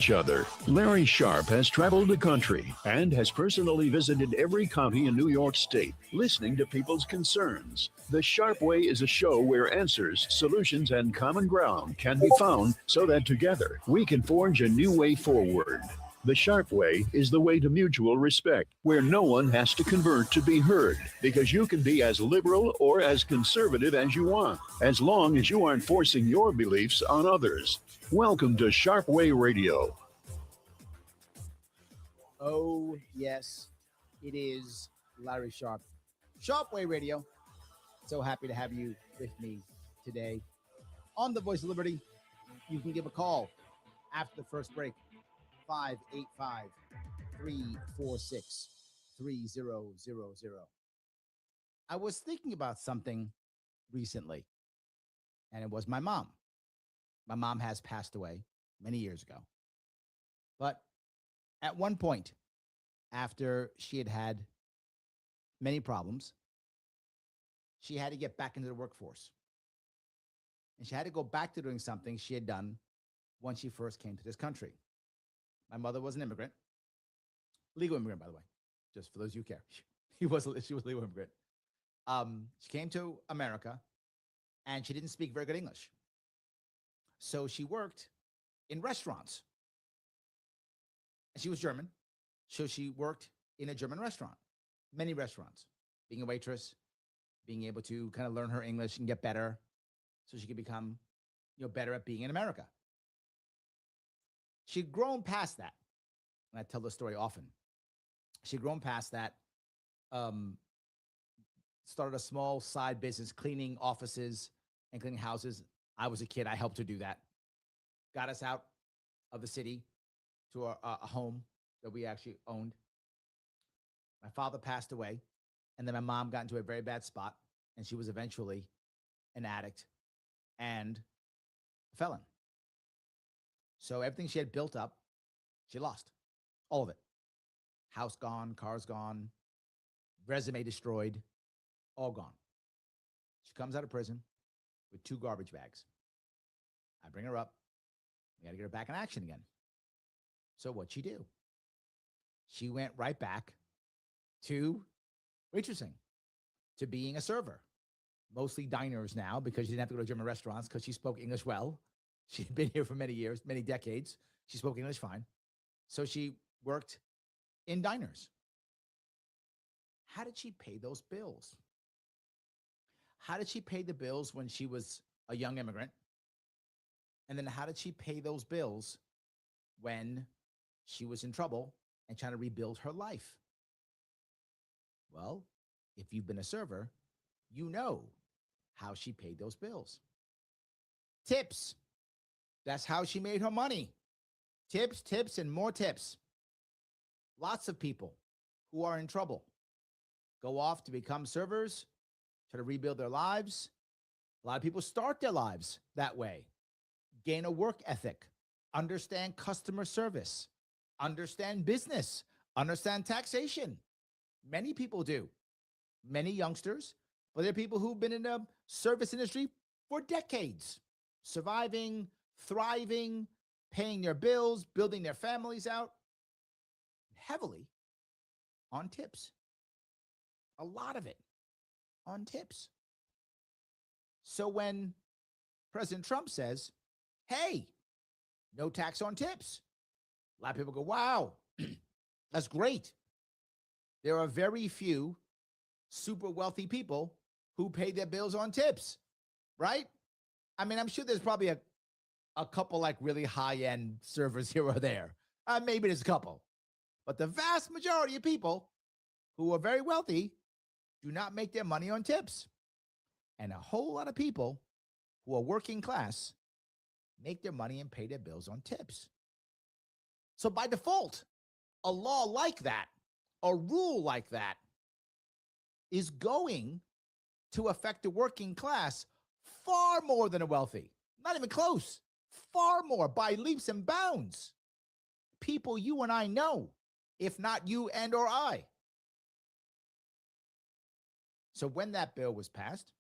each other. Larry Sharpe has traveled the country and has personally visited every county in New York State, listening to people's concerns. The Sharpe Way is a show where answers, solutions, and common ground can be found so that together we can forge a new way forward. The Sharpe Way is the way to mutual respect, where no one has to convert to be heard, because you can be as liberal or as conservative as you want, as long as you aren't forcing your beliefs on others. Welcome to Sharpe Way Radio. Oh, yes, it is Larry Sharpe. Sharpe Way Radio. So happy to have you with me today on the Voice of Liberty. You can give a call after the first break, 585-346-3000. I was thinking about something recently, and it was my mom. My mom has passed away many years ago. But at one point, after she had had many problems, she had to get back into the workforce. And she had to go back to doing something she had done when she first came to this country. My mother was an immigrant, legal immigrant, by the way, just for those you care. She was a legal immigrant. She came to America, and she didn't speak very good English. So she worked in restaurants. And she was German, so she worked in a German restaurant, many restaurants, being a waitress, being able to kind of learn her English and get better so she could become, better at being in America. She'd grown past that, and I tell this story often. She'd grown past that, started a small side business, cleaning offices and cleaning houses. I was a kid. I helped her do that. Got us out of the city to a home that we actually owned. My father passed away, and then my mom got into a very bad spot, and she was eventually an addict and a felon. So everything she had built up, she lost. All of it. House gone, cars gone, resume destroyed, all gone. She comes out of prison with 2 garbage bags. I bring her up. We got to get her back in action again. So what'd she do? She went right back to waitressing, to being a server, mostly diners now, because she didn't have to go to German restaurants because she spoke English well. She'd been here for many years, many decades. She spoke English fine. So she worked in diners. How did she pay those bills? How did she pay the bills when she was a young immigrant? And then how did she pay those bills when she was in trouble and trying to rebuild her life? Well, if you've been a server, you know how she paid those bills. Tips. That's how she made her money. Tips, tips, and more tips. Lots of people who are in trouble go off to become servers, try to rebuild their lives. A lot of people start their lives that way. Gain a work ethic, understand customer service, understand business, understand taxation. Many people do. Many youngsters, but there are people who've been in the service industry for decades, surviving, thriving, paying their bills, building their families out heavily on tips. A lot of it on tips. So when President Trump says, hey, no tax on tips, a lot of people go, wow, that's great. There are very few super wealthy people who pay their bills on tips, right? I mean, I'm sure there's probably a couple like really high-end servers here or there. Maybe there's a couple. But the vast majority of people who are very wealthy do not make their money on tips. And a whole lot of people who are working class make their money and pay their bills on tips. So by default, a law like that, a rule like that, is going to affect the working class far more than the wealthy. Not even close. Far more, by leaps and bounds. People you and I know, if not you and or I. So when that bill was passed,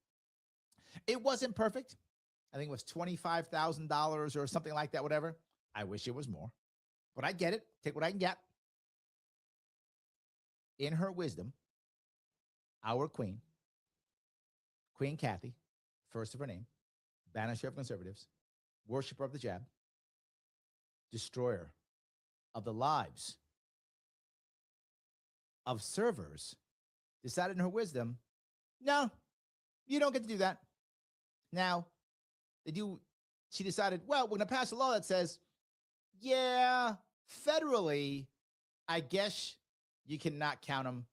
it wasn't perfect. I think it was $25,000 or something like that, whatever. I wish it was more. but I get it. Take what I can get. In her wisdom, our queen, Queen Kathy, first of her name, banisher of conservatives, worshiper of the jab, destroyer of the lives of servers, decided in her wisdom, no, you don't get to do that. Now, she decided, well, we're going to pass a law that says, yeah, federally, I guess you cannot count them,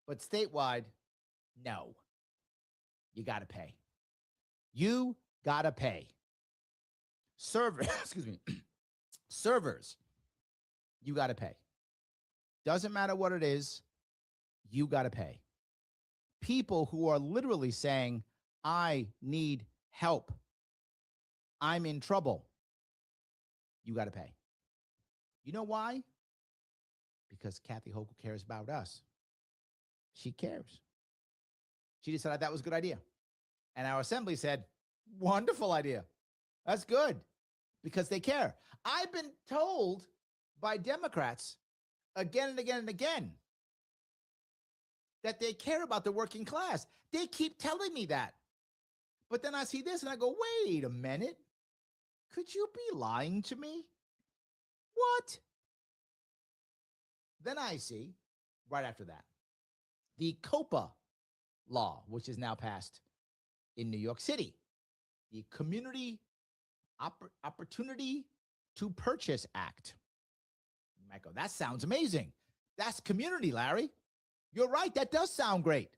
but statewide, no, you got to pay. You got to pay. Servers, excuse me, servers, you got to pay. Doesn't matter what it is, you got to pay. People who are literally saying, I need help, I'm in trouble, you got to pay. You know why? Because Kathy Hochul cares about us. She cares. She decided that was a good idea. And our assembly said, wonderful idea. That's good, because they care. I've been told by Democrats again and again and again that they care about the working class. They keep telling me that. But then I see this and I go, wait a minute. Could you be lying to me? What? Then I see, right after that, the COPA Law, which is now passed in New York City, the Community Opportunity to Purchase Act. You might go, that sounds amazing. That's community, Larry. You're right. That does sound great.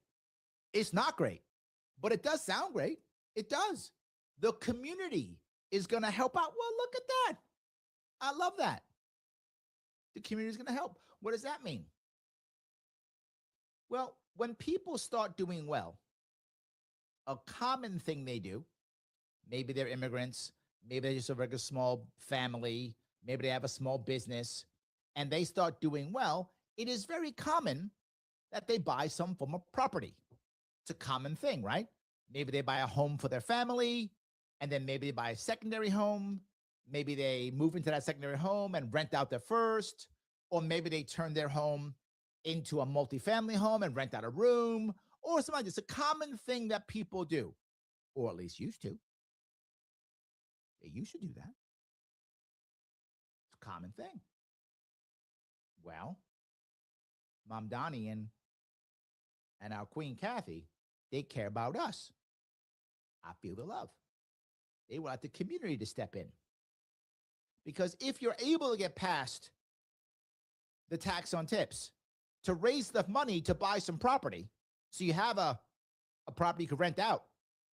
It's not great, but it does sound great. It does. The community is going to help out. Well, look at that. I love that. The community is going to help. What does that mean? Well, when people start doing well, a common thing they do, maybe they're immigrants, maybe they're just a regular small family, maybe they have a small business, and they start doing well, it is very common that they buy some form of property. It's a common thing, right? Maybe they buy a home for their family, and then maybe they buy a secondary home. Maybe they move into that secondary home and rent out their first, or maybe they turn their home into a multifamily home and rent out a room, or something like this. It's a common thing that people do, or at least used to. They used to do that. It's a common thing. Well, Mom Donnie and our Queen Kathy, they care about us. I feel the love. They want the community to step in. Because if you're able to get past the tax on tips to raise the money to buy some property, so you have a property you could rent out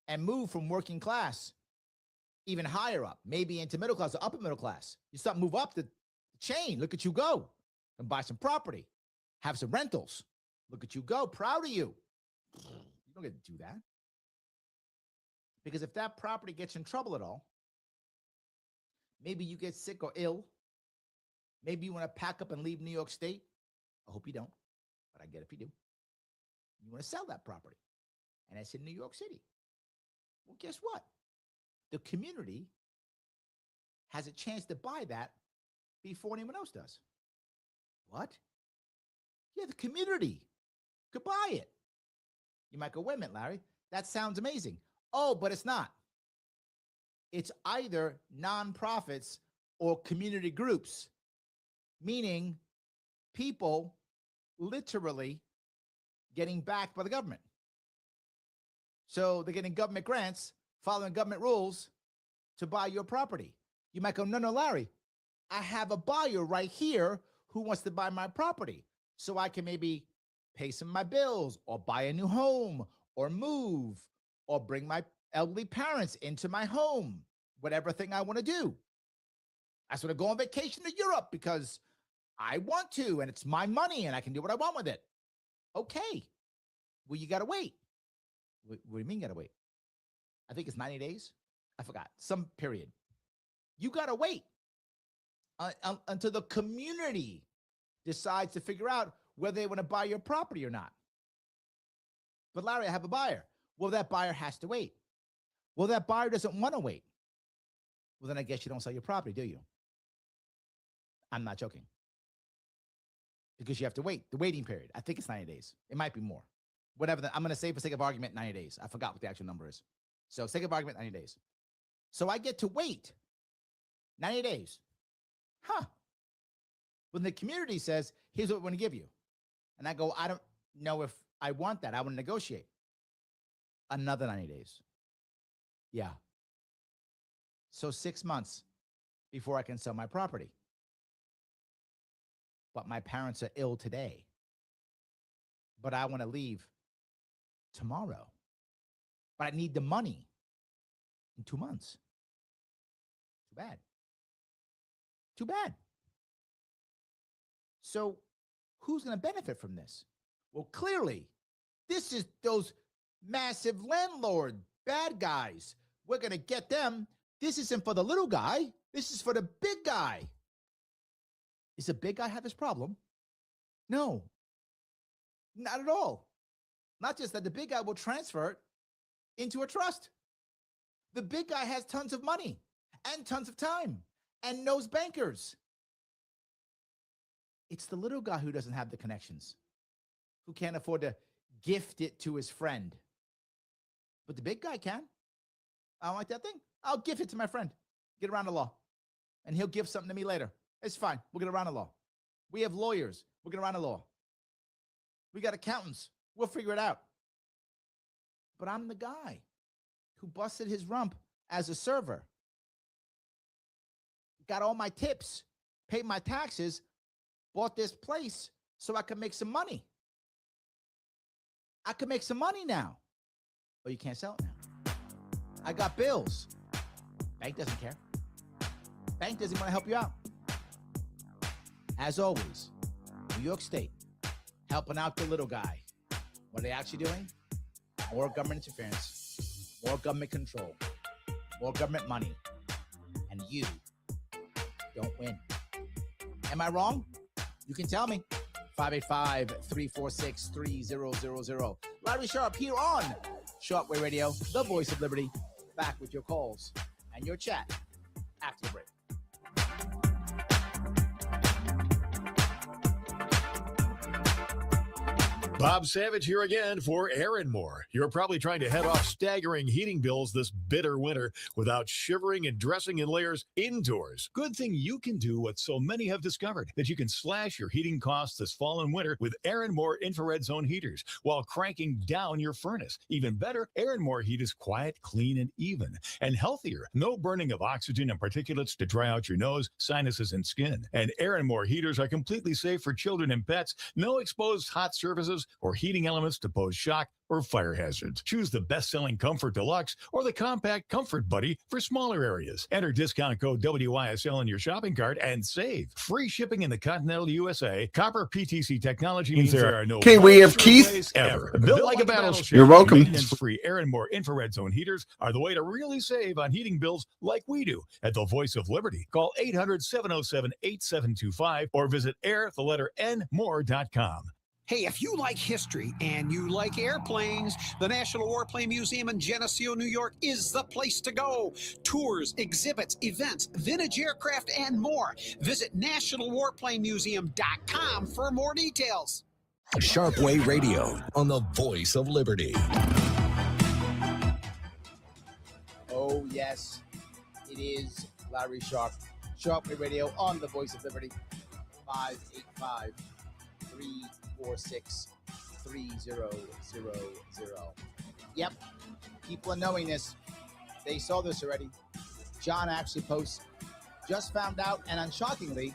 and move from working class even higher up, maybe into middle class or upper middle class. You start move up the chain. Look at you go and buy some property, have some rentals. Look at you go. Proud of you. You don't get to do that. Because if that property gets in trouble at all, maybe you get sick or ill, maybe you want to pack up and leave New York State. I hope you don't, but I get it if you do. You want to sell that property, and it's in New York City. Well, guess what? The community has a chance to buy that before anyone else does. What? Yeah, the community could buy it. You might go, wait a minute, Larry, that sounds amazing. Oh, but it's not. It's either nonprofits or community groups, meaning people literally getting backed by the government. So they're getting government grants, following government rules to buy your property. You might go, no, Larry, I have a buyer right here who wants to buy my property. So I can maybe pay some of my bills or buy a new home or move or bring my elderly parents into my home, whatever thing I want to do. I sort of go on vacation to Europe because I want to, and it's my money and I can do what I want with it. Okay. Well, you got to wait. What do you mean you got to wait? I think it's 90 days. I forgot. Some period. You got to wait until the community decides to figure out whether they want to buy your property or not. But Larry, I have a buyer. Well, that buyer has to wait. Well, that buyer doesn't want to wait. Well, then I guess you don't sell your property, do you? I'm not joking. Because you have to wait. The waiting period, I think it's 90 days. It might be more. Whatever. I'm going to say for sake of argument, 90 days. I forgot what the actual number is. So sake of argument, 90 days. So I get to wait 90 days. Huh. When the community says, here's what we're going to give you. And I go, I don't know if I want that. I want to negotiate. Another 90 days. Yeah. So 6 months before I can sell my property. But my parents are ill today. But I want to leave tomorrow. But I need the money in 2 months. Too bad. Too bad. So who's going to benefit from this? Well, clearly, this is those massive landlord bad guys. We're going to get them. This isn't for the little guy. This is for the big guy. Does the big guy have this problem? No, not at all. Not just that the big guy will transfer it into a trust. The big guy has tons of money and tons of time and knows bankers. It's the little guy who doesn't have the connections, who can't afford to gift it to his friend. But the big guy can. I don't like that thing. I'll gift it to my friend. Get around the law. And he'll give something to me later. It's fine. We'll get around the law. We have lawyers. We'll get around the law. We got accountants. We'll figure it out. But I'm the guy who busted his rump as a server. Got all my tips, paid my taxes, bought this place so I could make some money. I could make some money now. Oh, you can't sell it now. I got bills. Bank doesn't care. Bank doesn't want to help you out. As always, New York State, helping out the little guy. What are they actually doing? More government interference, more government control, more government money, and you don't win. Am I wrong? You can tell me. 585-346-3000. Larry Sharpe here on Sharpe Way Radio, the voice of liberty. Back with your calls and your chat after the break. Bob Savage here again for Aaron Moore. You're probably trying to head off staggering heating bills this bitter winter without shivering and dressing in layers indoors. Good thing you can do what so many have discovered, that you can slash your heating costs this fall and winter with Aaron Moore infrared zone heaters while cranking down your furnace. Even better, Aaron Moore heat is quiet, clean, and even, and healthier. No burning of oxygen and particulates to dry out your nose, sinuses, and skin. And Aaron Moore heaters are completely safe for children and pets. No exposed hot surfaces or heating elements to pose shock or fire hazards. Choose the best-selling Comfort Deluxe or the Compact Comfort Buddy for smaller areas. Enter discount code WYSL in your shopping cart and save. Free shipping in the continental USA. Copper PTC technology means there are no Okay, we have Keith. ever. Built like a battleship. You're welcome. Maintenance-free Aaron Moore infrared zone heaters are the way to really save on heating bills like we do at the Voice of Liberty. Call 800-707-8725 or visit air-more.com. Hey, if you like history and you like airplanes, the National Warplane Museum in Geneseo, New York is the place to go. Tours, exhibits, events, vintage aircraft, and more. Visit nationalwarplanemuseum.com for more details. Sharpe Way Radio on the Voice of Liberty. Oh, yes, it is Larry Sharpe. Sharpe Way Radio on the Voice of Liberty. 585-346-3000. Yep, people are knowing this. They saw this already. John actually posts, just found out, and unshockingly,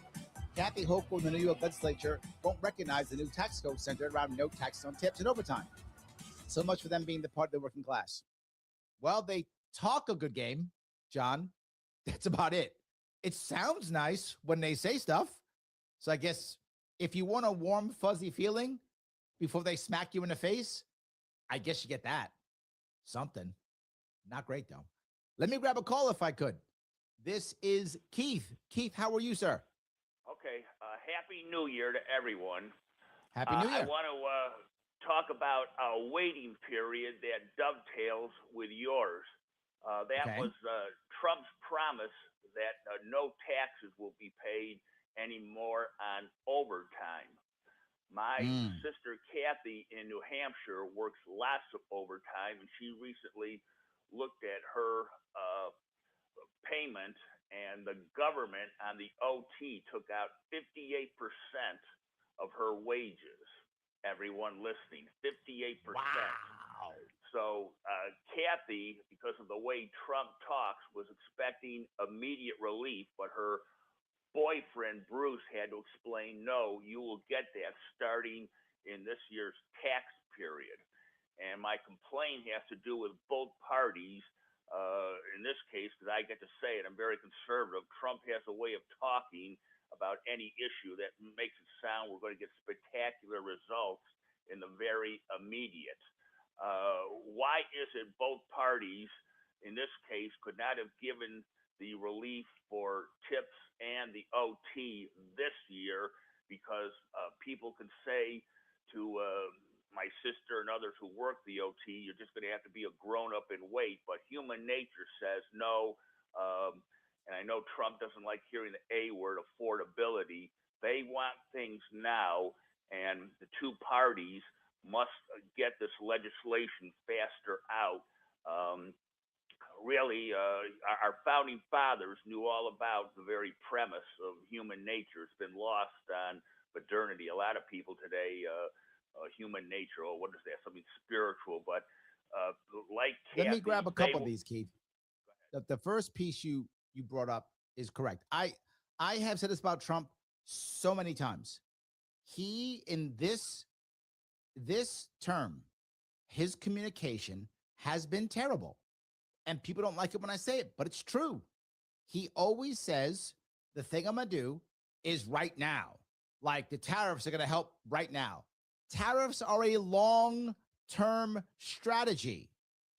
Kathy Hochul in the New York legislature won't recognize the new tax code centered around no taxes on tips and overtime. So much for them being the part of the working class. Well, they talk a good game, John. That's about it. It sounds nice when they say stuff. So I guess if you want a warm, fuzzy feeling before they smack you in the face, I guess you get that. Something. Not great, though. Let me grab a call if I could. This is Keith. Keith, how are you, sir? Okay. Happy New Year to everyone. Happy New Year. I want to talk about a waiting period that dovetails with yours. That Okay. was Trump's promise that no taxes will be paid anymore on overtime. My sister Kathy in New Hampshire works lots of overtime, and she recently looked at her payment, and the government on the OT took out 58% of her wages. Everyone listening, 58%. Wow. So Kathy, because of the way Trump talks, was expecting immediate relief, but her boyfriend Bruce had to explain, no, you will get that starting in this year's tax period. And my complaint has to do with both parties. In this case, because I get to say it, I'm very conservative. Trump has a way of talking about any issue that makes it sound we're going to get spectacular results in the very immediate. Why is it both parties, in this case, could not have given the relief for tips and the OT this year? Because people can say to my sister and others who work the OT, you're just going to have to be a grown-up and wait. But human nature says no. And I know Trump doesn't like hearing the A word, affordability. They want things now, and the two parties must get this legislation faster out. Really, our founding fathers knew all about the very premise of human nature. It's been lost on modernity. A lot of people today, human nature, or what is that? Something spiritual, but like Kathy, let me grab a couple of these, Keith. The first piece you brought up is correct. I have said this about Trump so many times. He, in this term, his communication has been terrible. And people don't like it when I say it, but it's true. He always says, the thing I'm going to do is right now. Like the tariffs are going to help right now. Tariffs are a long-term strategy.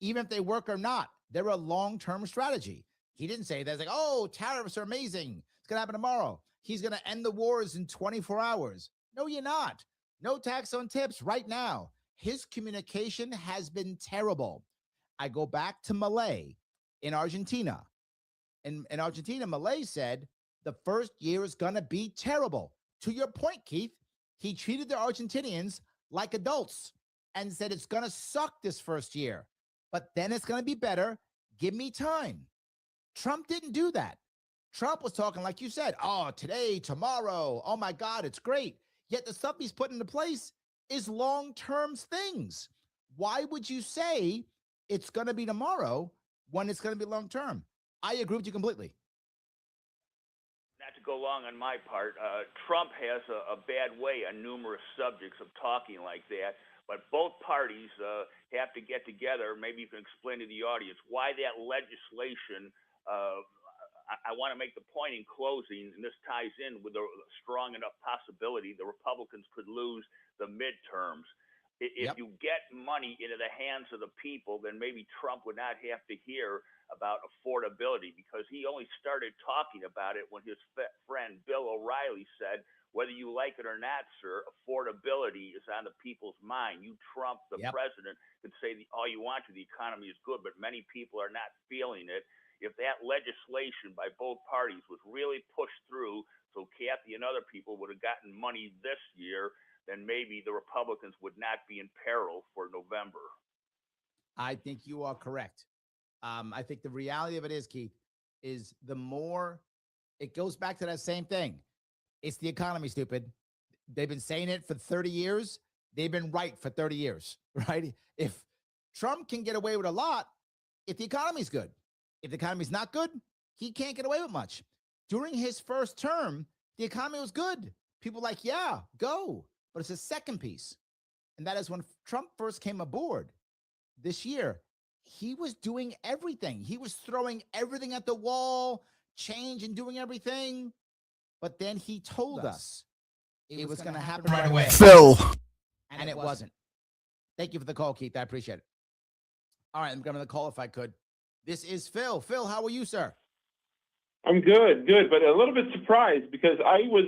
Even if they work or not, they're a long-term strategy. He didn't say that. It's like, oh, tariffs are amazing. It's going to happen tomorrow. He's going to end the wars in 24 hours. No, you're not. No tax on tips right now. His communication has been terrible. I go back to Milei in Argentina. In Argentina, Milei said the first year is going to be terrible. To your point, Keith, he treated the Argentinians like adults and said it's going to suck this first year, but then it's going to be better. Give me time. Trump didn't do that. Trump was talking, like you said, oh, today, tomorrow, oh my God, it's great. Yet the stuff he's put into place is long-term things. Why would you say it's going to be tomorrow when it's going to be long-term? I agree with you completely. Not to go long on my part, Trump has a bad way on numerous subjects of talking like that, but both parties have to get together. Maybe you can explain to the audience why that legislation, I want to make the point in closing, and this ties in with a strong enough possibility the Republicans could lose the midterms. If you get money into the hands of the people, then maybe Trump would not have to hear about affordability, because he only started talking about it when his friend Bill O'Reilly said, whether you like it or not, sir, affordability is on the people's mind. You, Trump, the president, could say all you want to the economy is good, but many people are not feeling it. If that legislation by both parties was really pushed through so Kathy and other people would have gotten money this year, then maybe the Republicans would not be in peril for November. I think you are correct. I think the reality of it is, Keith, is the more it goes back to that same thing. It's the economy, stupid. They've been saying it for 30 years. They've been right for 30 years, right? If Trump can get away with a lot, if the economy's good. If the economy's not good, he can't get away with much. During his first term, the economy was good. People were like, yeah, go. But it's a second piece. And that is when Trump first came aboard this year, he was doing everything. He was throwing everything at the wall, change and doing everything. But then he told us it was going to happen right away. Phil. And it wasn't. Thank you for the call, Keith. I appreciate it. All right, I'm going to call if I could. This is Phil. Phil, how are you, sir? I'm good, but a little bit surprised because I was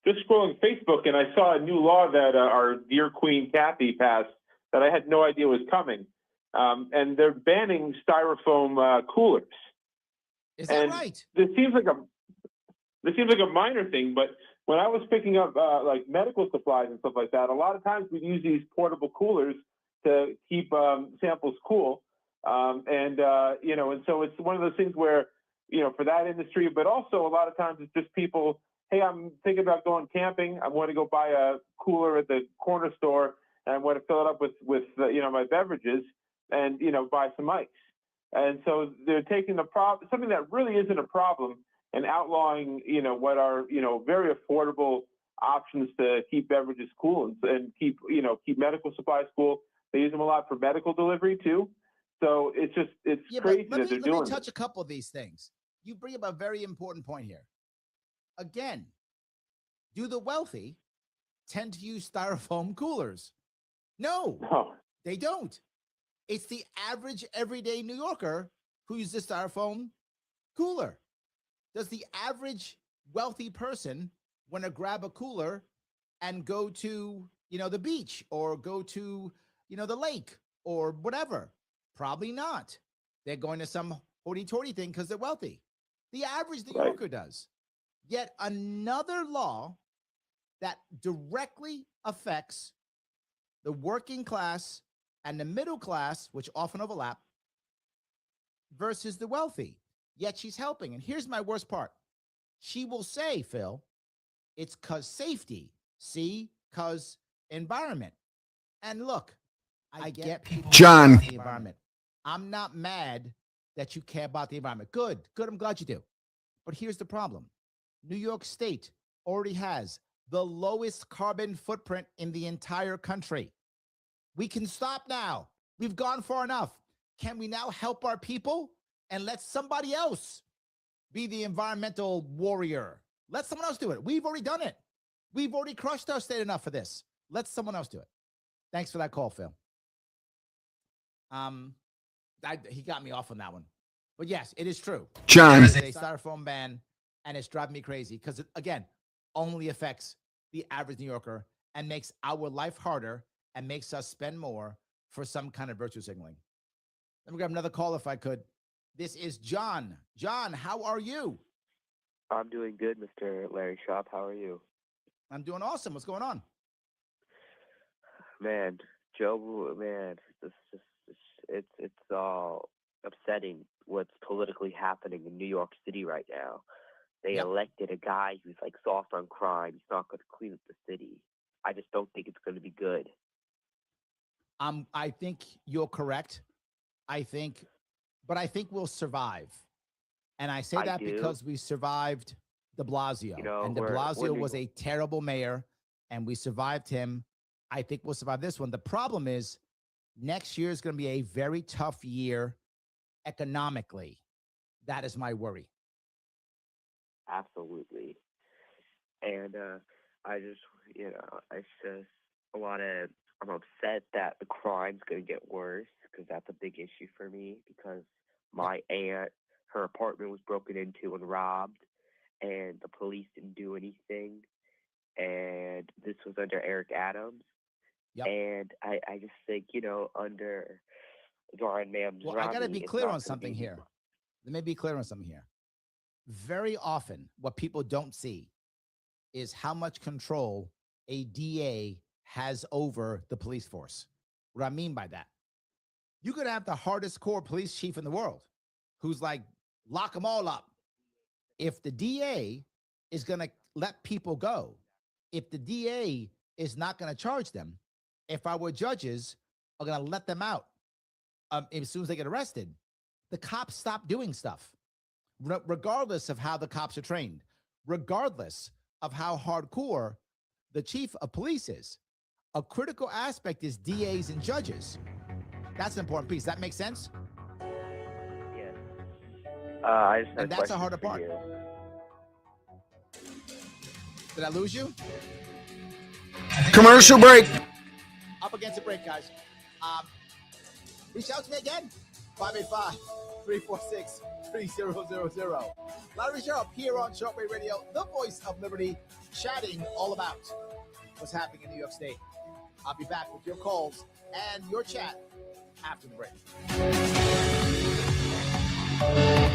just scrolling Facebook and I saw a new law that our dear Queen Kathy passed that I had no idea was coming. And they're banning styrofoam coolers. Is that right? This seems like this seems like a minor thing, but when I was picking up like medical supplies and stuff like that, a lot of times we'd use these portable coolers to keep samples cool. And so it's one of those things where, for that industry, but also a lot of times it's just people, hey, I'm thinking about going camping. I want to go buy a cooler at the corner store, and I want to fill it up with my beverages and, buy some ice. And so they're taking something that really isn't a problem and outlawing, what are, very affordable options to keep beverages cool and keep medical supplies cool. They use them a lot for medical delivery too. So it's crazy that they're doing. Let me touch a couple of these things. You bring up a very important point here. Again, do the wealthy tend to use styrofoam coolers? No, they don't. It's the average everyday New Yorker who uses a styrofoam cooler. Does the average wealthy person want to grab a cooler and go to, the beach or go to, the lake or whatever? Probably not. They're going to some hoity-toity thing because they're wealthy. The average New Yorker does. Yet another law that directly affects the working class and the middle class, which often overlap, versus the wealthy. Yet she's helping. And here's my worst part. She will say, Phil, it's because safety. See, because environment. And look, I get people. John. The environment. I'm not mad that you care about the environment. Good. I'm glad you do. But here's the problem. New York State already has the lowest carbon footprint in the entire country. We can stop now. We've gone far enough. Can we now help our people and let somebody else be the environmental warrior? Let someone else do it. We've already done it. We've already crushed our state enough for this. Let someone else do it. Thanks for that call, Phil. He got me off on that one. But yes, it is true. John. There's a styrofoam ban, and it's driving me crazy because it, again, only affects the average New Yorker and makes our life harder and makes us spend more for some kind of virtue signaling. Let me grab another call if I could. This is John. John, how are you? I'm doing good, Mr. Larry Sharpe. How are you? I'm doing awesome. What's going on? Man, Joe, man, it's all upsetting what's politically happening in New York City right now. They elected a guy who's like soft on crime. He's not going to clean up the city. I just don't think it's going to be good. I think you're correct. I think we'll survive. And I say that because we survived de Blasio. And de Blasio was a terrible mayor, and we survived him. I think we'll survive this one. The problem is next year is going to be a very tough year economically. That is my worry. Absolutely. And I'm upset that the crime's going to get worse because that's a big issue for me because my aunt, her apartment was broken into and robbed and the police didn't do anything. And this was under Eric Adams. Yep. And I just think, under Zoran Mamdani. Well, I got to be clear on something here. Let me be clear on something here. Very often, what people don't see is how much control a DA has over the police force. What I mean by that, you could have the hardest core police chief in the world who's like, lock them all up. If the DA is going to let people go, if the DA is not going to charge them, if our judges are going to let them out as soon as they get arrested, the cops stop doing stuff, regardless of how the cops are trained, regardless of how hardcore the chief of police is. A critical aspect is DAs and judges. That's an important piece. That makes sense? Yes. I just had and that's a harder part. You. Did I lose you? Commercial break. Up against the break, guys. Reach out to me again. 585-346-3000. Larry Sharpe here on Sharpe Radio, the voice of liberty, chatting all about what's happening in New York State. I'll be back with your calls and your chat after the break.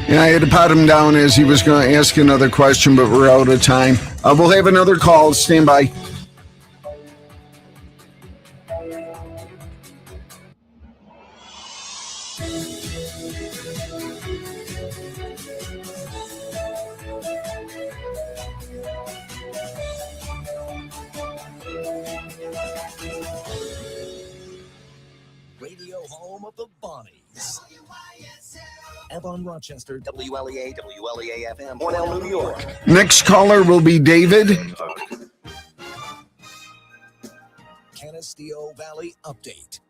Yeah, I had to pat him down as he was going to ask another question, but we're out of time. We'll have another call. Stand by. Radio home of the Bonnies. Avon, Rochester, WLEA, WLEA FM, Cornell, New York. Next caller will be David. Canisteo Valley Update.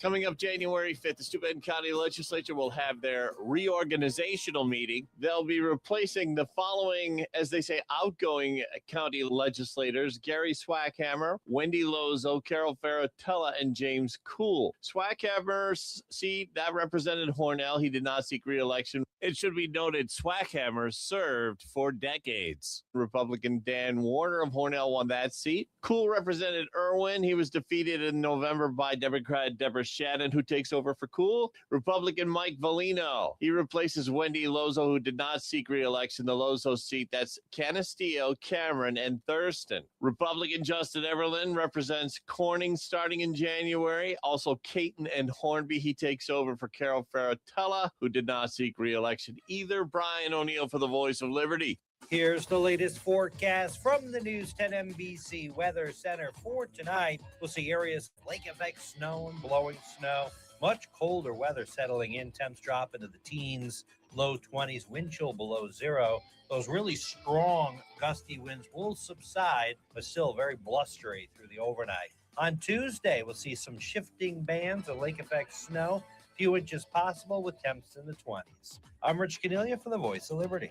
Coming up January 5th, the Steuben County Legislature will have their reorganizational meeting. They'll be replacing the following, as they say, outgoing county legislators: Gary Swackhammer, Wendy Lozo, Carol Ferratella, and James Cool. Swackhammer's seat, that represented Hornell. He did not seek re-election. It should be noted, Swackhammer served for decades. Republican Dan Warner of Hornell won that seat. Cool represented Irwin. He was defeated in November by Democrat Deborah Shannon, who takes over for Cool. Republican Mike Valino. He replaces Wendy Lozo, who did not seek re-election. The Lozo seat, that's Canisteo, Cameron, and Thurston. Republican Justin Everlin represents Corning starting in January. Also Caton and Hornby. He takes over for Carol Ferratella, who did not seek re-election either. Brian O'Neill for the Voice of Liberty. Here's the latest forecast from the News 10 NBC Weather Center for tonight. We'll see areas of lake effect snow and blowing snow. Much colder weather settling in. Temps drop into the teens, low 20s, wind chill below zero. Those really strong gusty winds will subside, but still very blustery through the overnight. On Tuesday, we'll see some shifting bands of lake effect snow. Few inches possible with temps in the 20s. I'm Rich Cornelia for the Voice of Liberty.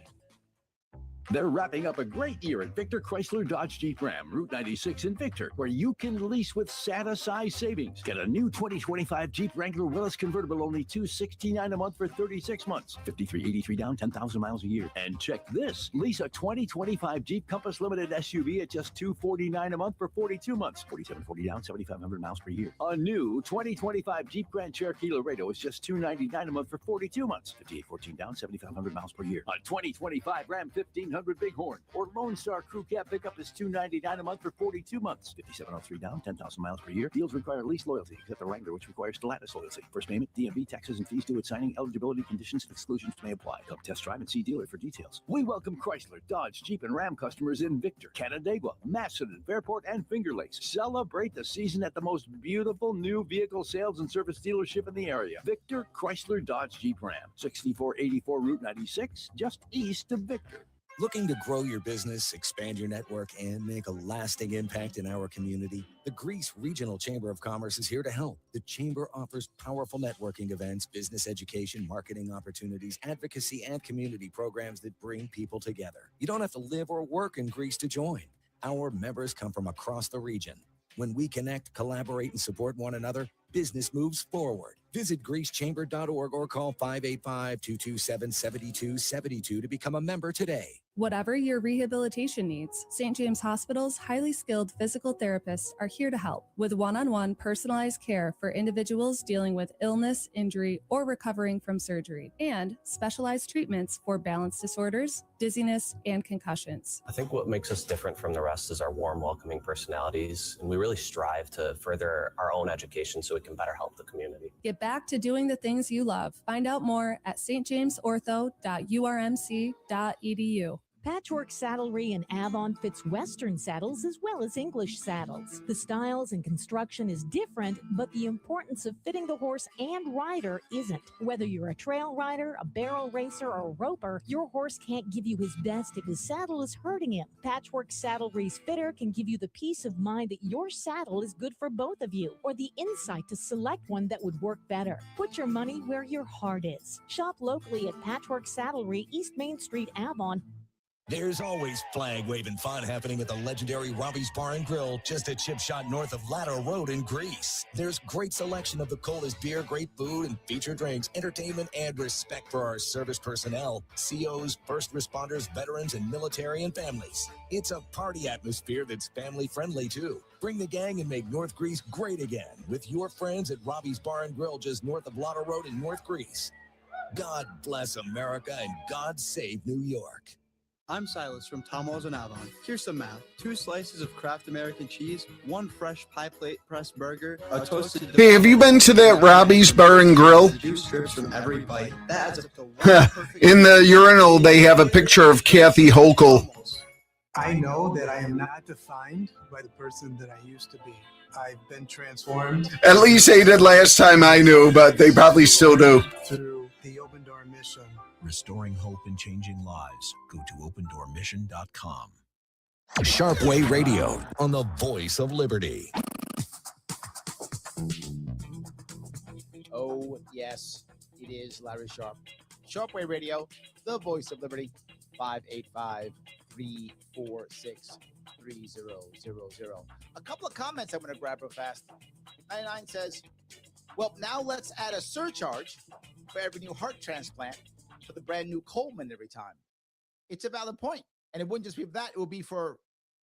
They're wrapping up a great year at Victor Chrysler Dodge Jeep Ram, Route 96 in Victor, where you can lease with Santa-size savings. Get a new 2025 Jeep Wrangler Willis convertible, only $269 a month for 36 months. $53.83 down, 10,000 miles a year. And check this. Lease a 2025 Jeep Compass Limited SUV at just $249 a month for 42 months. $47.40 down, 7,500 miles per year. A new 2025 Jeep Grand Cherokee Laredo is just $299 a month for 42 months. $58.14 down, 7,500 miles per year. A 2025 Ram 1500 Bighorn or Lone Star Crew Cab pickup is $299 a month for 42 months. $57.03 down, 10,000 miles per year. Deals require lease loyalty, except the Wrangler, which requires Stellantis loyalty. First payment, DMV, taxes, and fees due at signing. Eligibility conditions and exclusions may apply. Come test drive and see dealer for details. We welcome Chrysler, Dodge, Jeep, and Ram customers in Victor, Canandaigua, Macedon, Fairport, and Finger Lakes. Celebrate the season at the most beautiful new vehicle sales and service dealership in the area. Victor Chrysler Dodge Jeep Ram, 6484 Route 96, just east of Victor. Looking to grow your business, expand your network, and make a lasting impact in our community? The Greece Regional Chamber of Commerce is here to help. The Chamber offers powerful networking events, business education, marketing opportunities, advocacy, and community programs that bring people together. You don't have to live or work in Greece to join. Our members come from across the region. When we connect, collaborate, and support one another, business moves forward. Visit greecechamber.org or call 585-227-7272 to become a member today. Whatever your rehabilitation needs, St. James Hospital's highly skilled physical therapists are here to help with one-on-one personalized care for individuals dealing with illness, injury, or recovering from surgery, and specialized treatments for balance disorders, dizziness, and concussions. I think what makes us different from the rest is our warm, welcoming personalities, and we really strive to further our own education so we can better help the community. Get back to doing the things you love. Find out more at stjamesortho.urmc.edu. Patchwork Saddlery in Avon fits Western saddles as well as English saddles. The styles and construction is different, but the importance of fitting the horse and rider isn't. Whether you're a trail rider, a barrel racer, or a roper, your horse can't give you his best if his saddle is hurting him. Patchwork Saddlery's fitter can give you the peace of mind that your saddle is good for both of you, or the insight to select one that would work better. Put your money where your heart is. Shop locally at Patchwork Saddlery, East Main Street, Avon. There's always flag-waving fun happening at the legendary Robbie's Bar and Grill, just a chip shot north of Ladder Road in Greece. There's great selection of the coldest beer, great food, and feature drinks, entertainment, and respect for our service personnel, COs, first responders, veterans, and military and families. It's a party atmosphere that's family-friendly, too. Bring the gang and make North Greece great again with your friends at Robbie's Bar and Grill, just north of Ladder Road in North Greece. God bless America and God save New York. I'm Silas from Tomo's and Avon. Here's some math. 2 slices of Kraft American cheese, 1 fresh pie plate pressed burger, a toasted... Hey, have you been to that Robbie's Bar and Grill? Juice strips from every bite. That adds up to 1 perfect... In the urinal, they have a picture of Kathy Hochul. I know that I am not defined by the person that I used to be. I've been transformed. At least they did last time I knew, but they probably still do. Through the Open Door Mission. Restoring hope and changing lives. Go to opendoormission.com. Sharpe Way Radio on the Voice of Liberty. Oh, yes, it is Larry Sharpe. Sharpe Way Radio, the Voice of Liberty, 585-346-3000. A couple of comments I'm going to grab real fast. 99 says, well, now let's add a surcharge for every new heart transplant for the brand new Coleman every time. It's a valid point. And it wouldn't just be for that. It would be for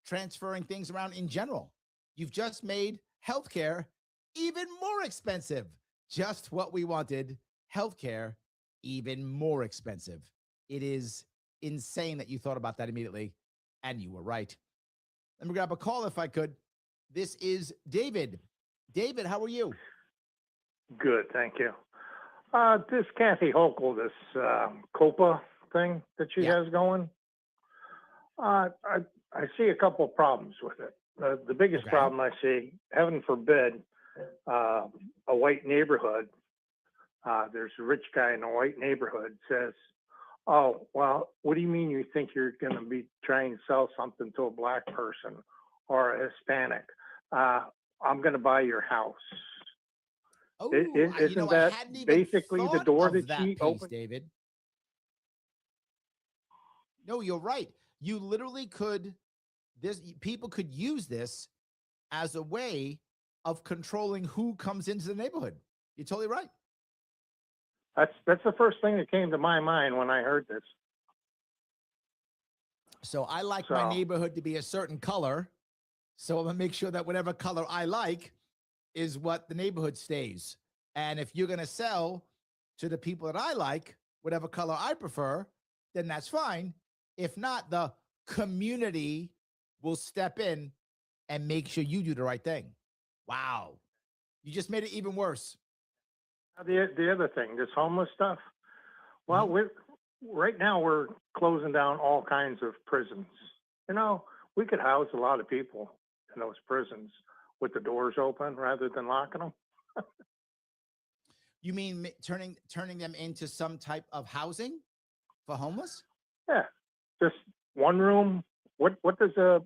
transferring things around in general. You've just made healthcare even more expensive. Just what we wanted. Healthcare even more expensive. It is insane that you thought about that immediately. And you were right. Let me grab a call if I could. This is David. David, how are you? Good, thank you. This Kathy Hochul, this COPA thing that she has going, I see a couple of problems with it. The biggest problem I see, heaven forbid, a white neighborhood, there's a rich guy in a white neighborhood says, oh, well, what do you mean you think you're going to be trying to sell something to a black person or a Hispanic? I'm going to buy your house. Oh, Isn't that basically the door that she opened? David. No, you're right. You literally could, people could use this as a way of controlling who comes into the neighborhood. You're totally right. That's the first thing that came to my mind when I heard this. So I like my neighborhood to be a certain color. So I'm going to make sure that whatever color I like is what the neighborhood stays. And if you're going to sell to the people that I like, whatever color I prefer, then that's fine. If not, the community will step in and make sure you do the right thing. Wow. You just made it even worse. The other thing, this homeless stuff. Well, right now we're closing down all kinds of prisons. You know, we could house a lot of people in those prisons with the doors open rather than locking them. You mean turning them into some type of housing for homeless? Yeah, just one room. What does a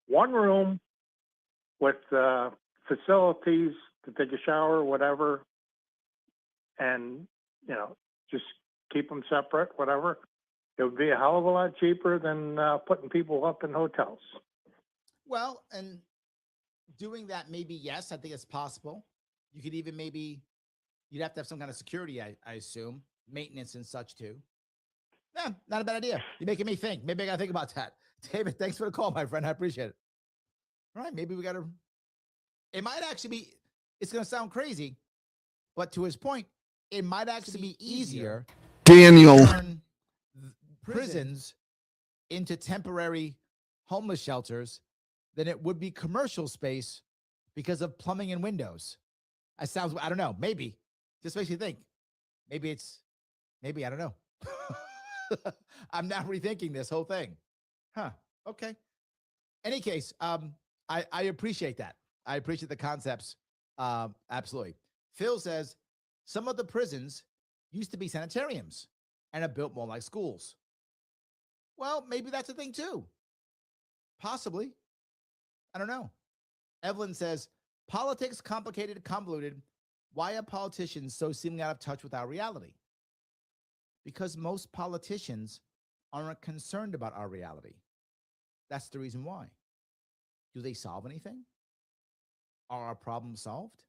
one room with facilities to take a shower, whatever, and just keep them separate, whatever. It would be a hell of a lot cheaper than putting people up in hotels. Well, and doing that, maybe, yes, I think it's possible. You could even you'd have to have some kind of security, I assume, maintenance and such too. Yeah, not a bad idea. You're making me think. Maybe I got to think about that. David, thanks for the call, my friend. I appreciate it. All right, maybe we got to, it might actually be, it's going to sound crazy, but to his point, it might actually be easier Daniel. to turn prisons into temporary homeless shelters than it would be commercial space because of plumbing and windows. That sounds, I don't know, maybe. Just makes you think. Maybe, I don't know. I'm now rethinking this whole thing. Huh, okay. Any case, I appreciate that. I appreciate the concepts. Absolutely. Phil says, some of the prisons used to be sanitariums and are built more like schools. Well, maybe that's a thing too. Possibly. I don't know. Evelyn says, politics complicated, convoluted. Why are politicians so seemingly out of touch with our reality? Because most politicians aren't concerned about our reality. That's the reason why. Do they solve anything? Are our problems solved?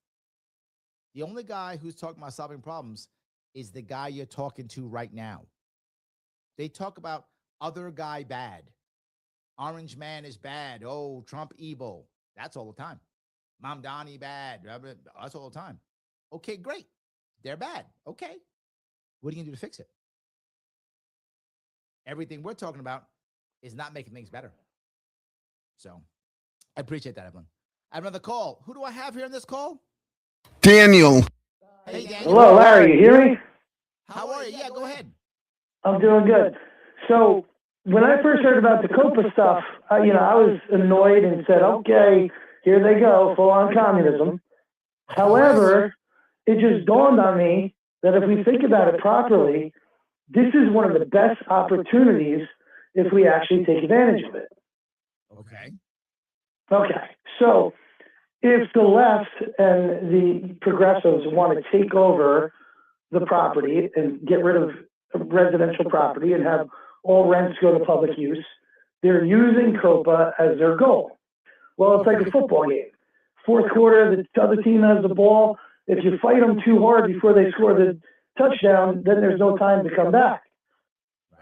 The only guy who's talking about solving problems is the guy you're talking to right now. They talk about other guy bad. Orange man is bad. Oh, Trump evil. That's all the time. Mamdani bad. That's all the time. Okay, great. They're bad. Okay. What are you going to do to fix it? Everything we're talking about is not making things better. So I appreciate that, Evelyn. I have another call. Who do I have here on this call? Daniel. Hey, Daniel. Hello, Larry. You hear me? How are you? Yeah, go ahead. I'm doing good. So when I first heard about the COPA stuff, I was annoyed and said, okay, here they go, full-on communism. However, it just dawned on me that if we think about it properly, this is one of the best opportunities if we actually take advantage of it. Okay. Okay. So if the left and the progressives want to take over the property and get rid of residential property and have all rents go to public use, they're using COPA as their goal. Well, it's like a football game. Fourth quarter, the other team has the ball. If you fight them too hard before they score the touchdown, then there's no time to come back.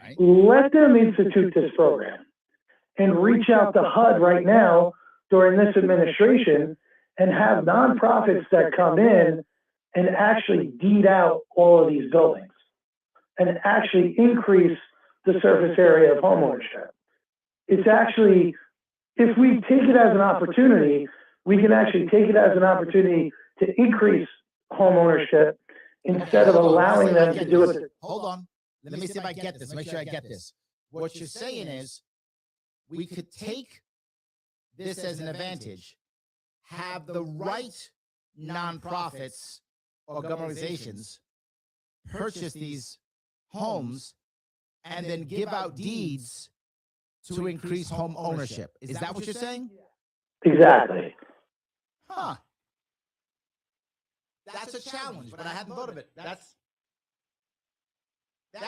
Right. Let them institute this program and reach out to HUD right now during this administration and have nonprofits that come in and actually deed out all of these buildings and actually increase the surface area of homeownership. It's actually, if we take it as an opportunity, we can actually take it as an opportunity to increase homeownership instead of allowing them to do it. Hold on. Let me see if I get this. Make sure I get this. What you're saying is we could take this as an advantage, have the right nonprofits or government organizations purchase these homes and then give out deeds to increase home ownership. Is that what you're saying? Exactly. Huh. That's a challenge, but I hadn't thought of it. That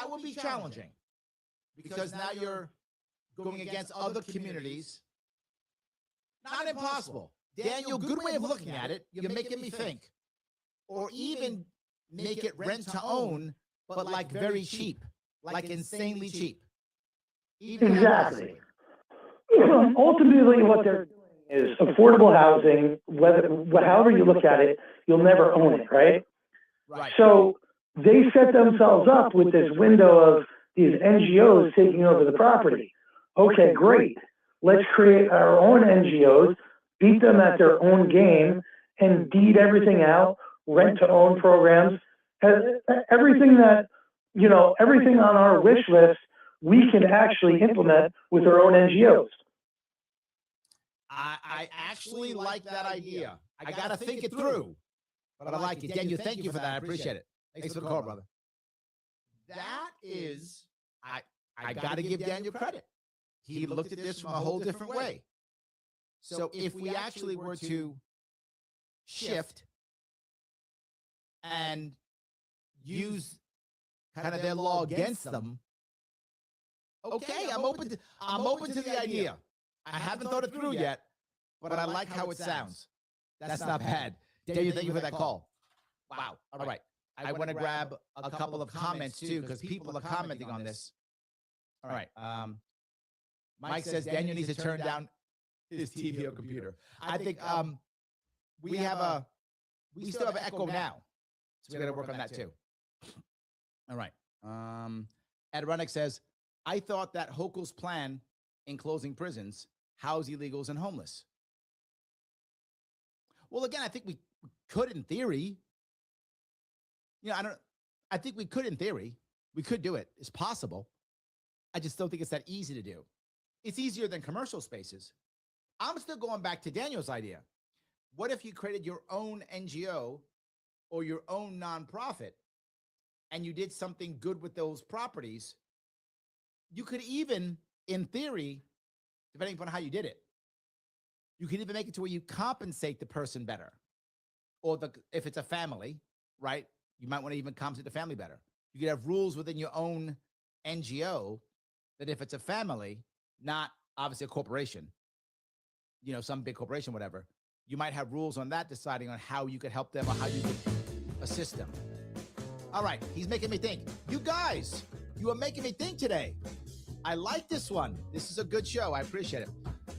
would be challenging because now you're going against other communities. Not impossible. Daniel, good way of looking at it. You're making me think. Or even make it rent to own, but like very cheap, like insanely cheap. Exactly. Ultimately, what they're doing is affordable housing. However you look at it, you'll never own it, right? Right. So they set themselves up with this window of these NGOs taking over the property. Okay, great. Let's create our own NGOs, beat them at their own game, and deed everything out, rent-to-own programs, everything that, everything on our wish list, we can actually implement with our own NGOs. I actually like that idea. I got to think it through, but I like it. Daniel, thank you for that. I appreciate it. Thanks for the call, brother. That is, I got to give Daniel credit. He looked at this from a whole different way. So if we actually were to shift and use kind of their law against them, okay, I'm open to the idea. I haven't thought it through yet, but I like how it sounds. That's not bad. Daniel, thank you for that call. Wow. All right. I want to grab a couple of comments too, because people are commenting on this. All right. Mike says Daniel needs to turn down his TV or computer. I think we still have an echo now, so we got to work on that too. All right. Ed Runnick says, I thought that Hochul's plan in closing prisons house illegals and homeless. Well, again, I think we could in theory. I think we could in theory. We could do it. It's possible. I just don't think it's that easy to do. It's easier than commercial spaces. I'm still going back to Daniel's idea. What if you created your own NGO or your own nonprofit and you did something good with those properties? You could even, in theory, depending upon how you did it, you could even make it to where you compensate the person better. Or if it's a family, right? You might want to even compensate the family better. You could have rules within your own NGO that if it's a family, not obviously a corporation, some big corporation, whatever, you might have rules on that deciding on how you could help them or how you could assist them. All right, he's making me think. You guys, you are making me think today. I like this one. This is a good show. I appreciate it.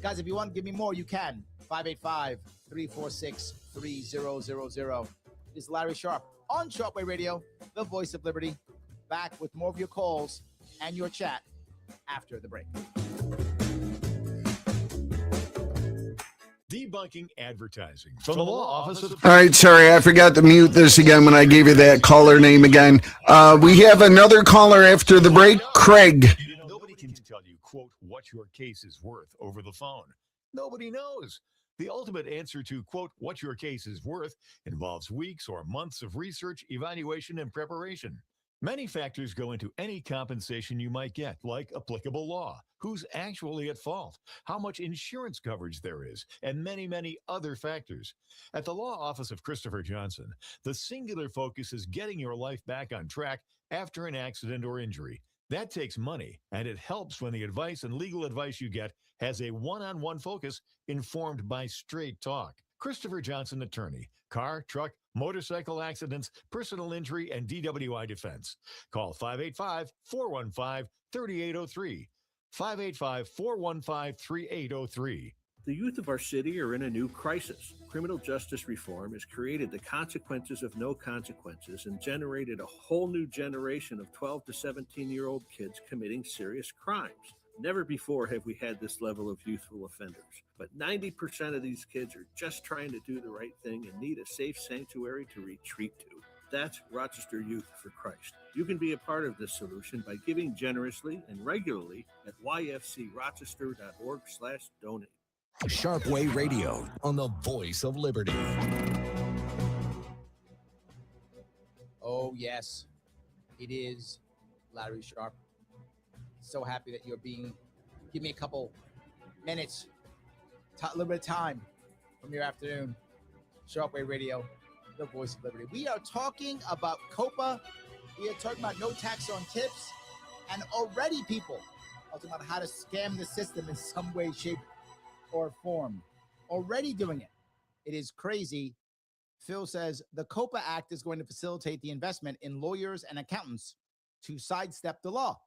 Guys, if you want to give me more, you can. 585-346-3000. This is Larry Sharpe on Shortwave Radio, the voice of liberty. Back with more of your calls and your chat after the break. Debunking advertising from the law office of... All right, sorry, I forgot to mute this again when I gave you that caller name again. We have another caller after the break, Craig. Nobody can tell you, quote, what your case is worth over the phone. Nobody knows. The ultimate answer to, quote, what your case is worth involves weeks or months of research, evaluation, and preparation. Many factors go into any compensation you might get, like applicable law, who's actually at fault, how much insurance coverage there is, and many, many other factors. At the law office of Christopher Johnson, the singular focus is getting your life back on track after an accident or injury. That takes money, and it helps when the advice and legal advice you get has a one-on-one focus informed by straight talk. Christopher Johnson Attorney, car, truck, motorcycle accidents, personal injury, and DWI defense. Call 585-415-3803. 585-415-3803. The youth of our city are in a new crisis. Criminal justice reform has created the consequences of no consequences and generated a whole new generation of 12 to 17-year-old kids committing serious crimes. Never before have we had this level of youthful offenders, but 90% of these kids are just trying to do the right thing and need a safe sanctuary to retreat to. That's Rochester Youth for Christ. You can be a part of this solution by giving generously and regularly at yfcrochester.org/donate. Sharpe Way Radio on the Voice of Liberty. Oh, yes, it is Larry Sharpe. So happy that you're give me a couple minutes, a little bit of time from your afternoon. Sharpe Way Radio, the Voice of Liberty. We are talking about COPA. We are talking about no tax on tips. And already people are talking about how to scam the system in some way, shape, or form. Already doing it. It is crazy. Phil says the COPA Act is going to facilitate the investment in lawyers and accountants to sidestep the law.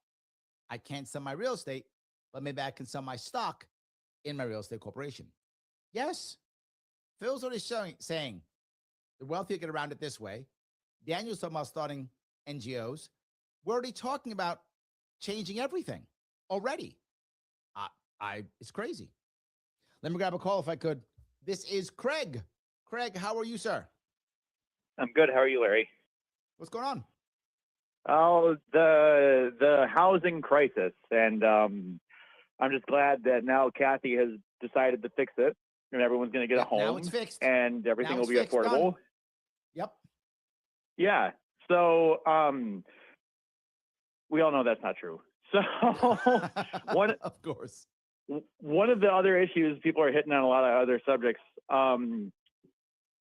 I can't sell my real estate, but maybe I can sell my stock in my real estate corporation. Yes. Phil's already saying the wealthy get around it this way. Daniel's talking about starting NGOs. We're already talking about changing everything already. It's crazy. Let me grab a call if I could. This is Craig. Craig, how are you, sir? I'm good. How are you, Larry? What's going on? Oh, the housing crisis, and I'm just glad that now Kathy has decided to fix it, and everyone's going to get a home. Now it's fixed, and everything will be fixed, affordable. done. Yep. Yeah. So, we all know that's not true. So, of course. One of the other issues, people are hitting on a lot of other subjects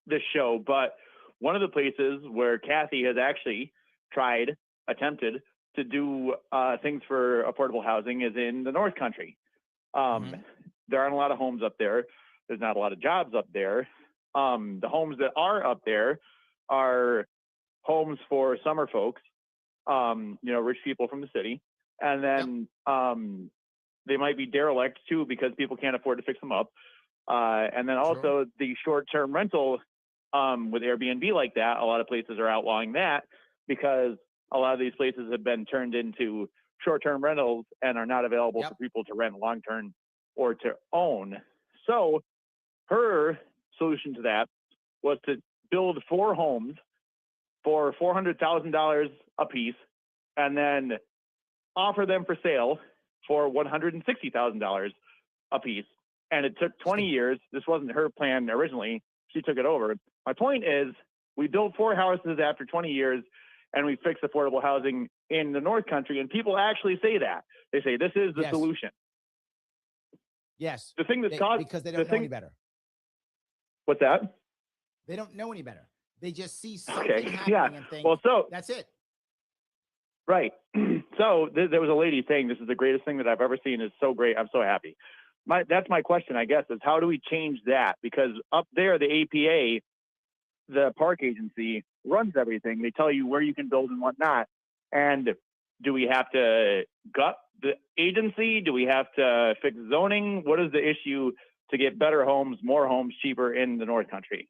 this show, but one of the places where Kathy has actually attempted to do things for affordable housing is in the North Country. There aren't a lot of homes up there. There's not a lot of jobs up there. The homes that are up there are homes for summer folks, rich people from the city. And then they might be derelict too because people can't afford to fix them up. And then also the short-term rental with Airbnb like that, a lot of places are outlawing that because a lot of these places have been turned into short-term rentals and are not available for people to rent long-term or to own. So her solution to that was to build 4 homes for $400,000 a piece and then offer them for sale for $160,000 a piece. And it took 20 years. This wasn't her plan originally. She took it over. My point is we built 4 houses after 20 years and we fixed affordable housing in the North Country. And people actually say that. They say this is the solution. Yes. The thing that's caused because they don't know any better. What's that? They don't know any better. They just see something happening and think, that's it. Right. So there was a lady saying this is the greatest thing that I've ever seen. It's so great. I'm so happy. That's my question, I guess, is how do we change that? Because up there, the APA, the park agency, runs everything. They tell you where you can build and whatnot. And do we have to gut the agency? Do we have to fix zoning? What is the issue to get better homes, more homes, cheaper in the North Country?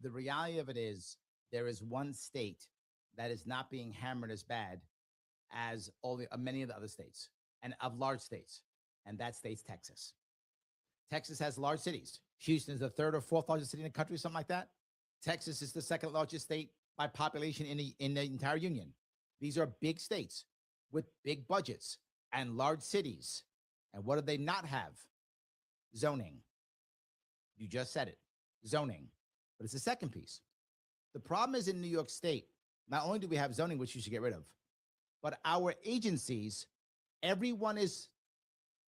The reality of it is there is one state that is not being hammered as bad as many of the other states and of large states, and that state's Texas. Texas has large cities. Houston is the third or fourth largest city in the country, something like that. Texas is the second largest state by population in the entire union. These are big states with big budgets and large cities. And what do they not have? Zoning. You just said it, zoning. But it's the second piece. The problem is in New York State, not only do we have zoning, which you should get rid of, but our agencies, everyone is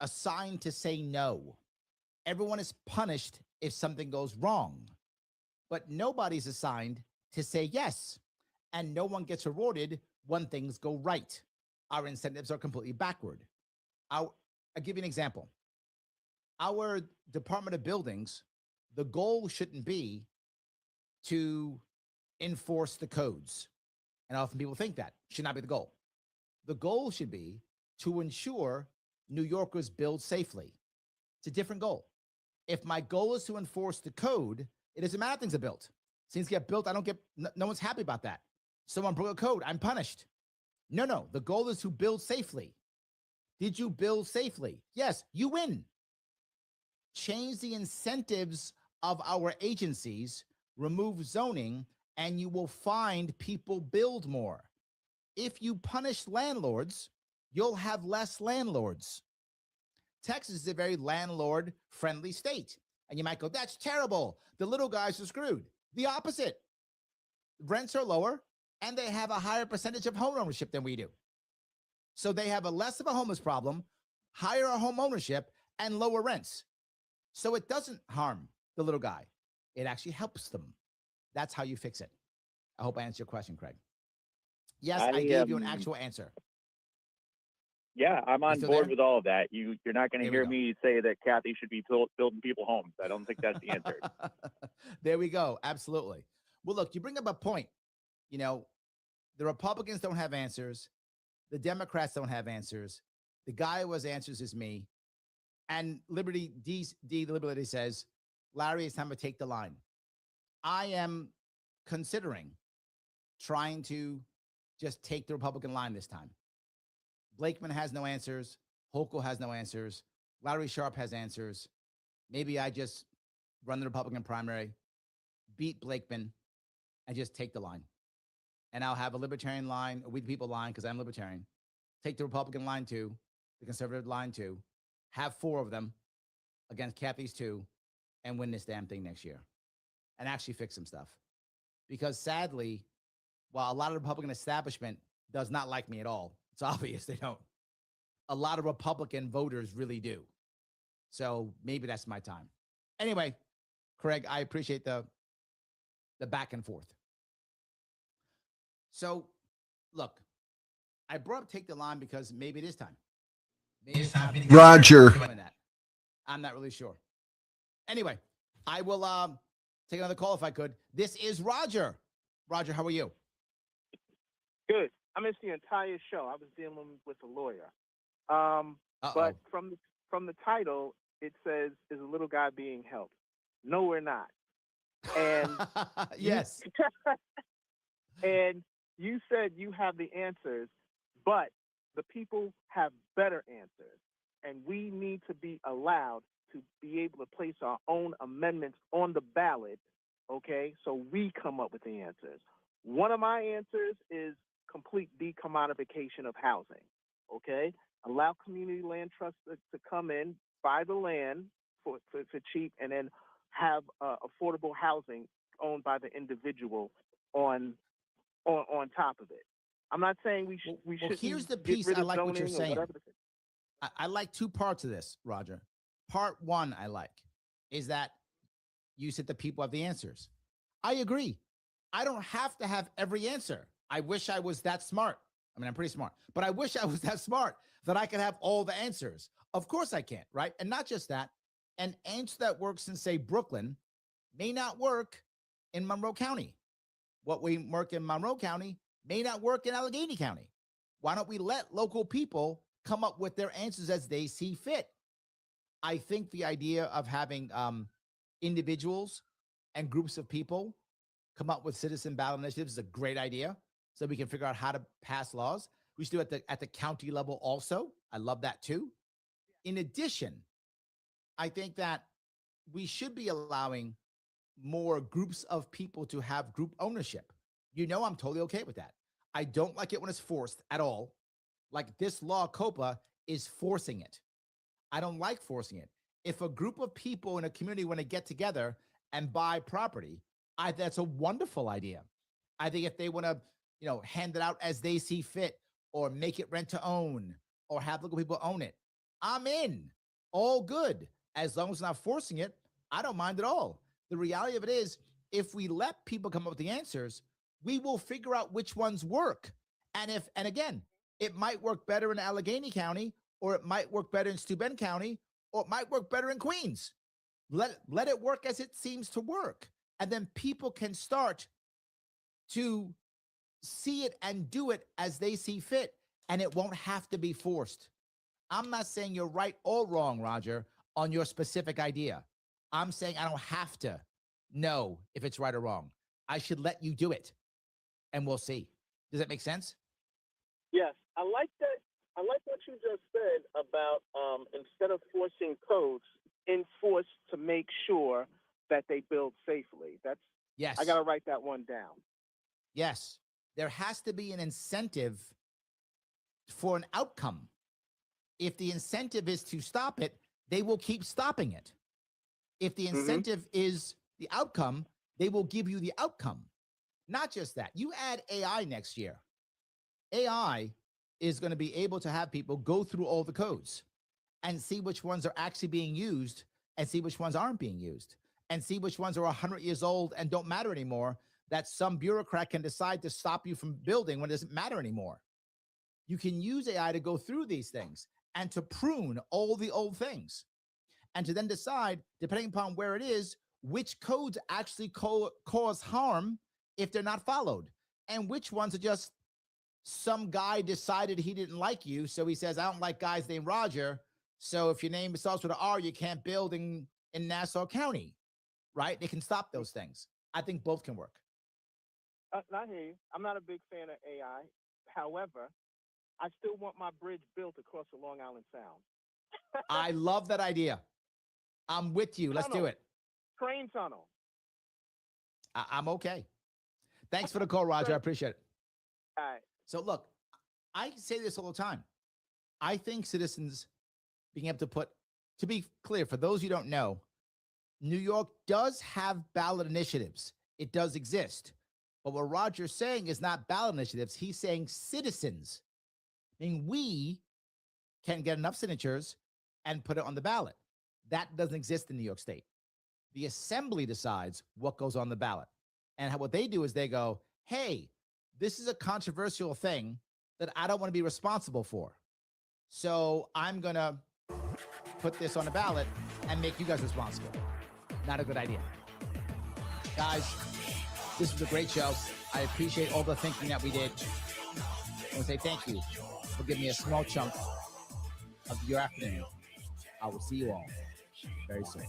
assigned to say no. Everyone is punished if something goes wrong, but nobody's assigned to say yes. And no one gets rewarded when things go right. Our incentives are completely backward. I'll give you an example. Our Department of Buildings, the goal shouldn't be to enforce the codes. And often people think that should not be the goal. The goal should be to ensure New Yorkers build safely. It's a different goal. If my goal is to enforce the code, it doesn't matter if things are built. Things get built, no one's happy about that. Someone broke a code, I'm punished. No, the goal is to build safely. Did you build safely? Yes, you win. Change the incentives of our agencies, remove zoning, and you will find people build more. If you punish landlords, you'll have less landlords. Texas is a very landlord-friendly state. And you might go, that's terrible. The little guys are screwed. The opposite. Rents are lower, and they have a higher percentage of home ownership than we do. So they have a less of a homeless problem, higher home ownership, and lower rents. So it doesn't harm the little guy. It actually helps them. That's how you fix it. I hope I answered your question, Craig. Yes, I gave you an actual answer. Yeah, I'm on still board there? with all of that. You're not going to There we hear go. me say that Kathy should be building people homes. I don't think that's the answer. There we go. Absolutely. Well, look, you bring up a point. You know, the Republicans don't have answers. The Democrats don't have answers. The guy who has answers is me. And Liberty D, the Liberty says, Larry, it's time to take the line. I am considering trying to just take the Republican line this time. Blakeman has no answers. Hochul has no answers. Larry Sharpe has answers. Maybe I just run the Republican primary, beat Blakeman, and just take the line. And I'll have a libertarian line, a We the People line, because I'm libertarian. Take the Republican line too, the conservative line too. Have 4 of them against Kathy's 2, and win this damn thing next year. And actually fix some stuff. Because sadly, while a lot of the Republican establishment does not like me at all, it's obvious they don't. A lot of Republican voters really do. So maybe that's my time. Anyway, Craig, I appreciate the back and forth. So, look, I brought up take the line because maybe it is time. Maybe it's time. Roger. I'm not really sure. Anyway, I will take another call if I could. This is Roger. Roger, how are you? Good. I missed the entire show. I was dealing with a lawyer. But from the title, it says, "Is a little guy being helped?" No, we're not. And yes. And you said you have the answers, but the people have better answers, and we need to be allowed to be able to place our own amendments on the ballot. Okay, so we come up with the answers. One of my answers is complete decommodification of housing. Okay, allow community land trusts to come in, buy the land for cheap, and then have affordable housing owned by the individual on top of it. I'm not saying we should. Well, here's the piece I like what you're saying. I like 2 parts of this, Roger. Part 1 I like is that you said the people have the answers. I agree. I don't have to have every answer. I wish I was that smart. I mean, I'm pretty smart, but I wish I was that smart that I could have all the answers. Of course I can't, right? And not just that, an answer that works in, say, Brooklyn may not work in Monroe County. What we work in Monroe County may not work in Allegheny County. Why don't we let local people come up with their answers as they see fit? I think the idea of having individuals and groups of people come up with citizen ballot initiatives is a great idea. so we can figure out how to pass laws. We should do it at the county level also. I love that too. In addition, I think that we should be allowing more groups of people to have group ownership. I'm totally okay with that. I don't like it when it's forced at all. Like this law, COPA, is forcing it. I don't like forcing it. If a group of people in a community want to get together and buy property, that's a wonderful idea. I think if they want to, hand it out as they see fit, or make it rent to own, or have local people own it, I'm in. All good. As long as we're not forcing it, I don't mind at all. The reality of it is, if we let people come up with the answers, we will figure out which ones work. And again, it might work better in Allegheny County, or it might work better in Steuben County, or it might work better in Queens. Let it work as it seems to work. And then people can start to see it and do it as they see fit, and it won't have to be forced. I'm not saying you're right or wrong, Roger, on your specific idea. I'm saying I don't have to know if it's right or wrong. I should let you do it, and we'll see. Does that make sense? Yes, I like that. I like what you just said about instead of forcing codes, enforce to make sure that they build safely. Yes. I got to write that one down. Yes. There has to be an incentive for an outcome. If the incentive is to stop it, they will keep stopping it. If the incentive is the outcome, they will give you the outcome. Not just that. You add AI next year. AI is going to be able to have people go through all the codes and see which ones are actually being used, and see which ones aren't being used, and see which ones are 100 years old and don't matter anymore, that some bureaucrat can decide to stop you from building when it doesn't matter anymore. You can use AI to go through these things and to prune all the old things, and to then decide, depending upon where it is, which codes actually cause harm if they're not followed, and which ones are just some guy decided he didn't like you, so he says, I don't like guys named Roger, so if your name starts with an R, you can't build in Nassau County, right? They can stop those things. I think both can work. I hear you. I'm not a big fan of AI. However, I still want my bridge built across the Long Island Sound. I love that idea. I'm with you. Let's do it. Train tunnel. I'm okay. Thanks for the call, Roger. I appreciate it. All right. So look, I say this all the time. I think citizens being able to be clear, for those who don't know, New York does have ballot initiatives. It does exist. But what Roger's saying is not ballot initiatives. He's saying citizens. I mean, we can get enough signatures and put it on the ballot. That doesn't exist in New York State. The assembly decides what goes on the ballot. And what they do is they go, hey, this is a controversial thing that I don't want to be responsible for. So I'm going to put this on the ballot and make you guys responsible. Not a good idea. Guys, this was a great show. I appreciate all the thinking that we did. I want to say thank you for giving me a small chunk of your afternoon. I will see you all very soon.